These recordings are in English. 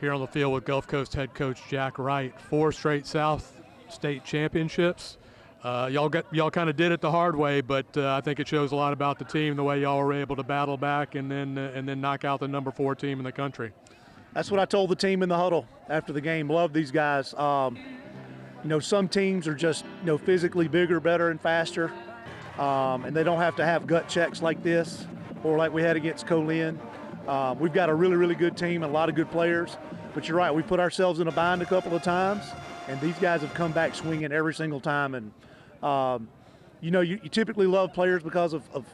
here on the field with Gulf Coast head coach Jack Wright. 4 straight South state championships. Y'all kind of did it the hard way, but I think it shows a lot about the team, the way y'all were able to battle back and then knock out the number 4 team in the country. That's what I told the team in the huddle after the game. Love these guys. Some teams are just physically bigger, better, and faster, and they don't have to have gut checks like this or like we had against Colin. We've got a really, really good team and a lot of good players. But you're right, we put ourselves in a bind a couple of times, and these guys have come back swinging every single time. And you typically love players because of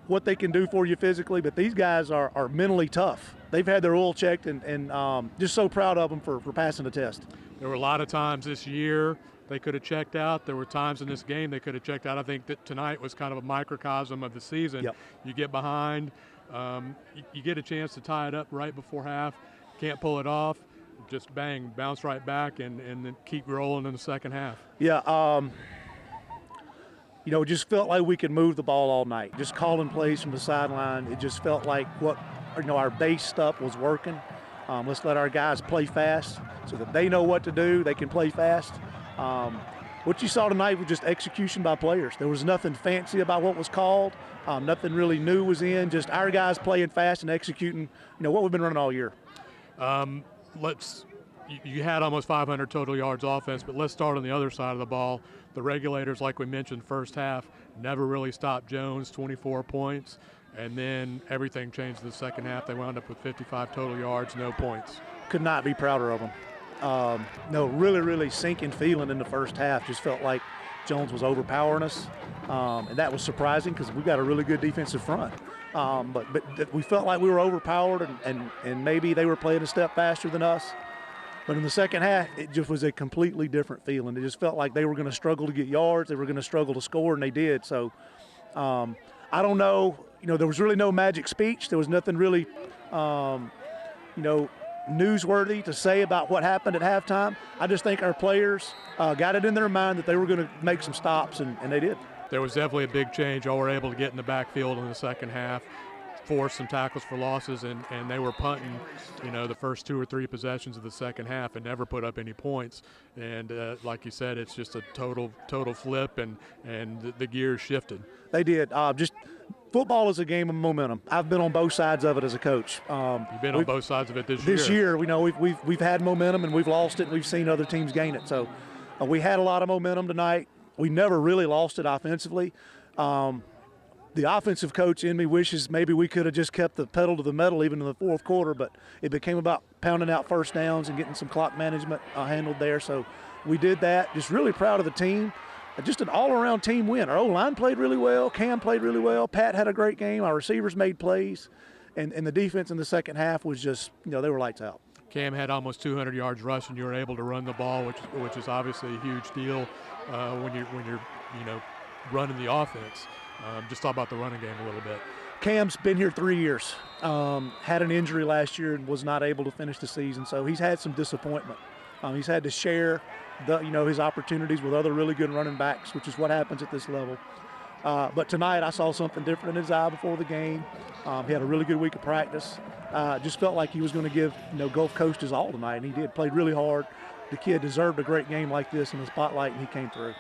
what they can do for you physically, but these guys are mentally tough. They've had their oil checked, and just so proud of them for passing the test. There were a lot of times this year they could have checked out. There were times in this game they could have checked out. I think that tonight was kind of a microcosm of the season. Yep. You get behind, you get a chance to tie it up right before half, can't pull it off, just bang, bounce right back, and then keep rolling in the second half. Yeah, it just felt like we could move the ball all night. Just calling plays from the sideline, it just felt like our base stuff was working. Let's let our guys play fast so that they know what to do. They can play fast. What you saw tonight was just execution by players. There was nothing fancy about what was called. Nothing really new was in. Just our guys playing fast and executing, what we've been running all year. You had almost 500 total yards offense, but let's start on the other side of the ball. The regulators, like we mentioned, first half, never really stopped Jones, 24 points. And then everything changed in the second half. They wound up with 55 total yards, no points. Could not be prouder of them. Really, really sinking feeling in the first half. Just felt like Jones was overpowering us. And that was surprising because we've got a really good defensive front. But we felt like we were overpowered and maybe they were playing a step faster than us. But in the second half, it just was a completely different feeling. It just felt like they were going to struggle to get yards. They were going to struggle to score, and they did. So I don't know. There was really no magic speech. There was nothing really, newsworthy to say about what happened at halftime. I just think our players got it in their mind that they were going to make some stops, and they did. There was definitely a big change. Y'all were able to get in the backfield in the second half, force some tackles for losses, and they were punting, the first 2 or 3 possessions of the second half and never put up any points. And like you said, it's just a total flip, and the gears shifted. They did. Just football is a game of momentum. I've been on both sides of it as a coach. You've been on both sides of it this year. This year, we've had momentum and we've lost it, and we've seen other teams gain it. So we had a lot of momentum tonight. We never really lost it offensively. The offensive coach in me wishes maybe we could have just kept the pedal to the metal even in the fourth quarter, but it became about pounding out first downs and getting some clock management handled there. So we did that. Just really proud of the team. Just an all-around team win. Our O-line played really well. Cam played really well. Pat had a great game. Our receivers made plays. And the defense in the second half was just, they were lights out. Cam had almost 200 yards rushing. You were able to run the ball, which is obviously a huge deal when you're running the offense. Just talk about the running game a little bit. Cam's been here 3 years. Had an injury last year and was not able to finish the season, so he's had some disappointment. He's had to share his opportunities with other really good running backs, which is what happens at this level. But tonight I saw something different in his eye before the game. He had a really good week of practice. Just felt like he was going to give Gulf Coast his all tonight, and he did. Played really hard. The kid deserved a great game like this in the spotlight, and he came through.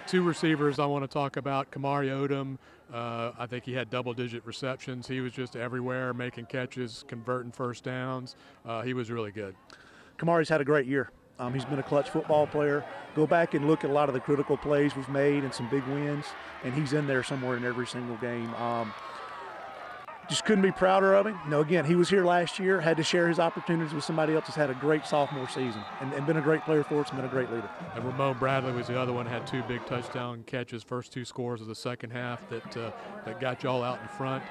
2 receivers I want to talk about. Kamari Odom, I think he had double-digit receptions. He was just everywhere, making catches, converting first downs. He was really good. Kamari's had a great year. He's been a clutch football player. Go back and look at a lot of the critical plays we've made and some big wins, and he's in there somewhere in every single game. Just couldn't be prouder of him. Again, he was here last year, had to share his opportunities with somebody else. Has had a great sophomore season and been a great player for us and been a great leader. And Ramon Bradley was the other one, had 2 big touchdown catches, first 2 scores of the second half that got y'all out in front.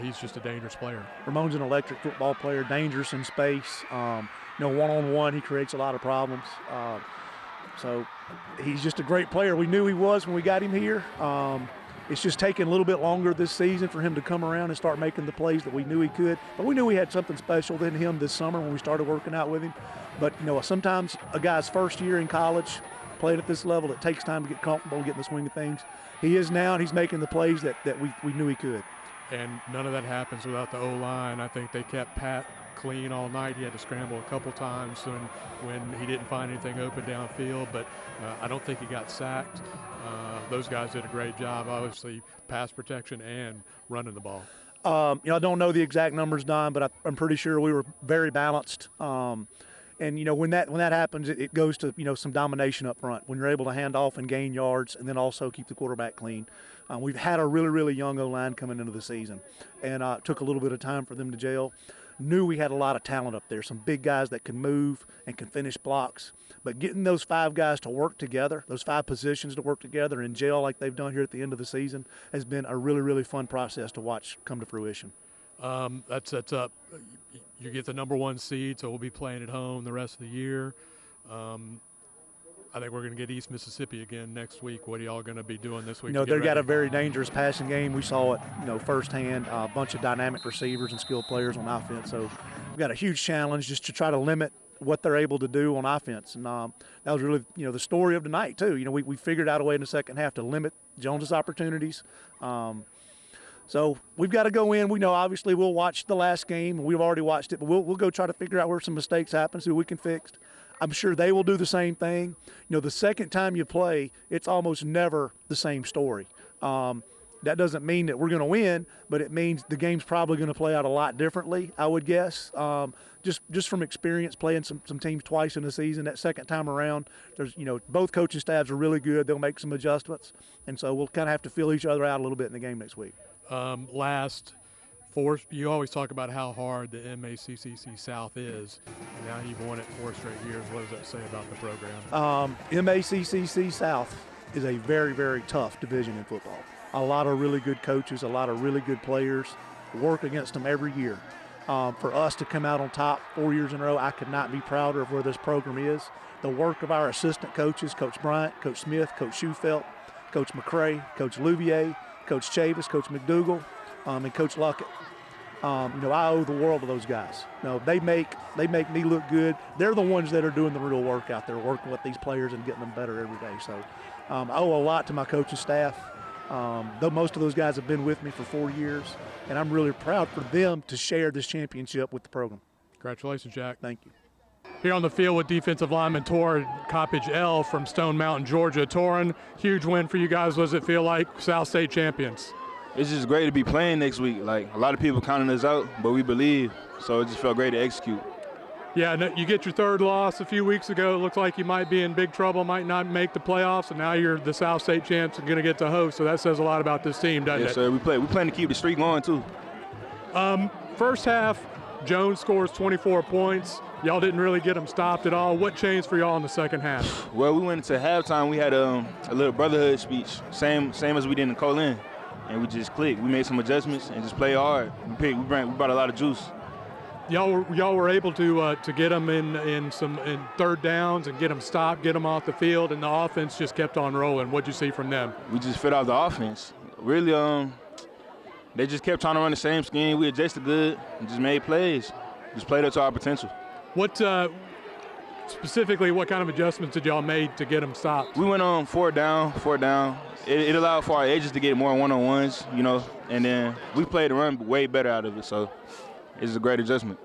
He's just a dangerous player. Ramon's an electric football player, dangerous in space. One-on-one, he creates a lot of problems. So he's just a great player. We knew he was when we got him here. It's just taken a little bit longer this season for him to come around and start making the plays that we knew he could. But we knew we had something special in him this summer when we started working out with him. But, sometimes a guy's first year in college, playing at this level, it takes time to get comfortable and get in the swing of things. He is now, and he's making the plays that we knew he could. And none of that happens without the O-line. I think they kept Pat clean all night. He had to scramble a couple times when he didn't find anything open downfield, but I don't think he got sacked. Those guys did a great job, obviously, pass protection and running the ball. I don't know the exact numbers, Don, but I'm pretty sure we were very balanced. And when that happens, it goes to some domination up front when you're able to hand off and gain yards, and then also keep the quarterback clean. We've had a really, really young O-line coming into the season, and it took a little bit of time for them to gel. Knew we had a lot of talent up there, some big guys that can move and can finish blocks. But getting those 5 guys to work together, those 5 positions to work together and gel like they've done here at the end of the season has been a really, really fun process to watch come to fruition. That sets up. You get the number 1 seed, so we'll be playing at home the rest of the year. I think we're going to get East Mississippi again next week. What are y'all going to be doing this week? They've got a very dangerous passing game. We saw it, firsthand. A bunch of dynamic receivers and skilled players on offense. So we've got a huge challenge just to try to limit what they're able to do on offense. And that was really, the story of tonight too. We figured out a way in the second half to limit Jones's opportunities. So we've got to go in. We know obviously we'll watch the last game. We've already watched it, but we'll go try to figure out where some mistakes happen, see what we can fix. I'm sure they will do the same thing. The second time you play, it's almost never the same story. That doesn't mean that we're going to win, but it means the game's probably going to play out a lot differently, I would guess. Just from experience playing some teams twice in the season, that second time around, there's both coaching staffs are really good. They'll make some adjustments, and so we'll kind of have to feel each other out a little bit in the game next week. You always talk about how hard the MACCC South is. Now you've won it 4 straight years. What does that say about the program? MACCC South is a very, very tough division in football. A lot of really good coaches, a lot of really good players work against them every year. For us to come out on top 4 years in a row, I could not be prouder of where this program is. The work of our assistant coaches, Coach Bryant, Coach Smith, Coach Schufelt, Coach McCray, Coach Louvier, Coach Chavis, Coach McDougal, and Coach Luckett. I owe the world to those guys. They make me look good. They're the ones that are doing the real work out there, working with these players and getting them better every day. So I owe a lot to my coaching staff. Though most of those guys have been with me for 4 years, and I'm really proud for them to share this championship with the program. Congratulations, Jack. Thank you. Here on the field with defensive lineman Torren Coppage-El from Stone Mountain, Georgia. Torren, huge win for you guys. What does it feel like, South State champions? It's just great to be playing next week. Like, a lot of people counting us out, but we believe, so it just felt great to execute. Yeah, you get your 3rd loss a few weeks ago. It looked like you might be in big trouble, might not make the playoffs, and now you're the South State champs and going to get to host. So that says a lot about this team, doesn't it? Yes, sir. We plan to keep the streak going, too. First half, Jones scores 24 points. Y'all didn't really get them stopped at all. What changed for y'all in the second half? Well, we went into halftime. We had a little brotherhood speech, same as we did in Colin, and we just clicked. We made some adjustments and just played hard. We brought a lot of juice. Y'all were able to get them in 3rd downs and get them stopped, get them off the field, and the offense just kept on rolling. What'd you see from them? We just fed off the offense. Really, they just kept trying to run the same scheme. We adjusted good and just made plays. Just played up to our potential. What specifically, what kind of adjustments did y'all make to get them stopped? We went on 4th down. It allowed for our edges to get more one-on-ones, and then we played the run way better out of it, so it's a great adjustment.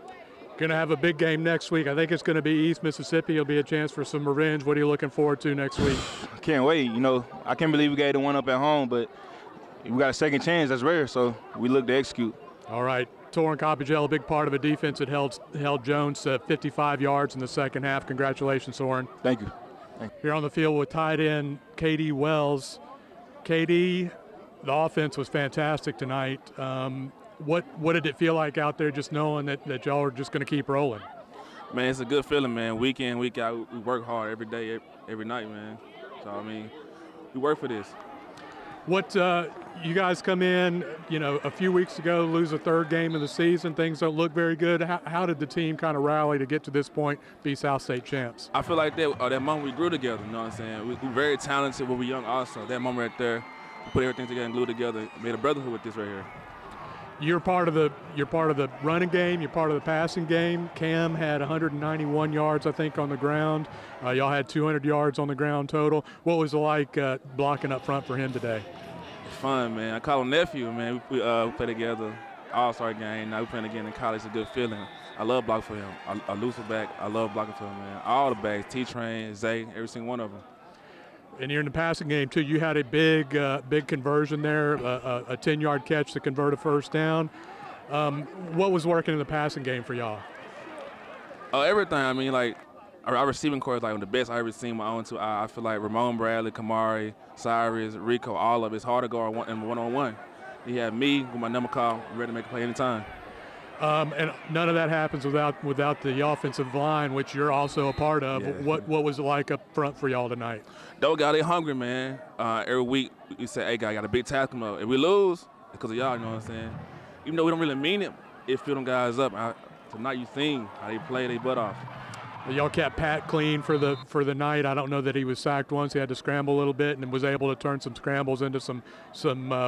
Going to have a big game next week. I think it's going to be East Mississippi. It'll be a chance for some revenge. What are you looking forward to next week? I can't wait. I can't believe we gave the one up at home, but we got a second chance. That's rare, so we look to execute. All right. Torren Coppage-El, a big part of a defense that held Jones to 55 yards in the second half. Congratulations, Torren. Thank you. Here on the field with tight end KD Wells. KD, the offense was fantastic tonight. What did it feel like out there just knowing that y'all are just going to keep rolling? Man, it's a good feeling, man. Week in, week out, we work hard every day, every night, man. So, we work for this. What you guys come in, a few weeks ago, lose a 3rd game of the season. Things don't look very good. How did the team kind of rally to get to this point, be South State champs? I feel like that moment we grew together, you know what I'm saying? We're very talented when we're young also. That moment right there, we put everything together and glued together, made a brotherhood with this right here. You're part of the running game. You're part of the passing game. Cam had 191 yards, I think, on the ground. Y'all had 200 yards on the ground total. What was it like blocking up front for him today? It's fun, man. I call him nephew, man. We play together. all-star game. Now we're playing again in college. It's a good feeling. I love blocking for him. I lose a back. I love blocking for him, man. All the backs, T-Train, Zay, every single one of them. And you're in the passing game, too. You had a big conversion there, a 10-yard catch to convert a first down. What was working in the passing game for y'all? Everything. I mean, like, our receiving core is like the best I've ever seen my own two. I feel like Ramon Bradley, Kamari, Cyrus, Rico, all of it. It's hard to go in one-on-one. He had me with my number call, ready to make a play anytime. And none of that happens without the offensive line, which you're also a part of. Yeah. What was it like up front for y'all tonight? Those guys, they hungry, man. Every week we say, hey, guy, got a big task coming up. If we lose, it's because of y'all, you know what I'm saying? Even though we don't really mean it, it fill them guys up. Tonight you seen how they play their butt off. Y'all kept Pat clean for the night. I don't know that he was sacked once. He had to scramble a little bit and was able to turn some scrambles into some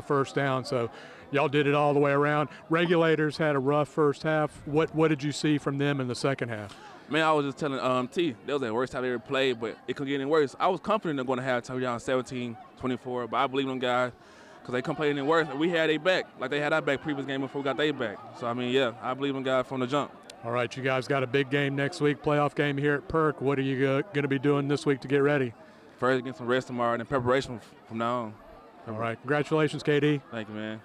first down. So y'all did it all the way around. Regulators had a rough first half. What did you see from them in the second half? Man, I was just telling T, that was the worst time they ever played, but it couldn't get any worse. I was confident they're going to have time down 17-24, but I believe them guys because they couldn't play any worse. We had their back, like they had our back previous game before we got their back. So, I mean, yeah, I believe them guys from the jump. All right, you guys got a big game next week, playoff game here at Perk. What are you going to be doing this week to get ready? First, get some rest tomorrow and then preparation from now on. All right, congratulations, KD. Thank you, man.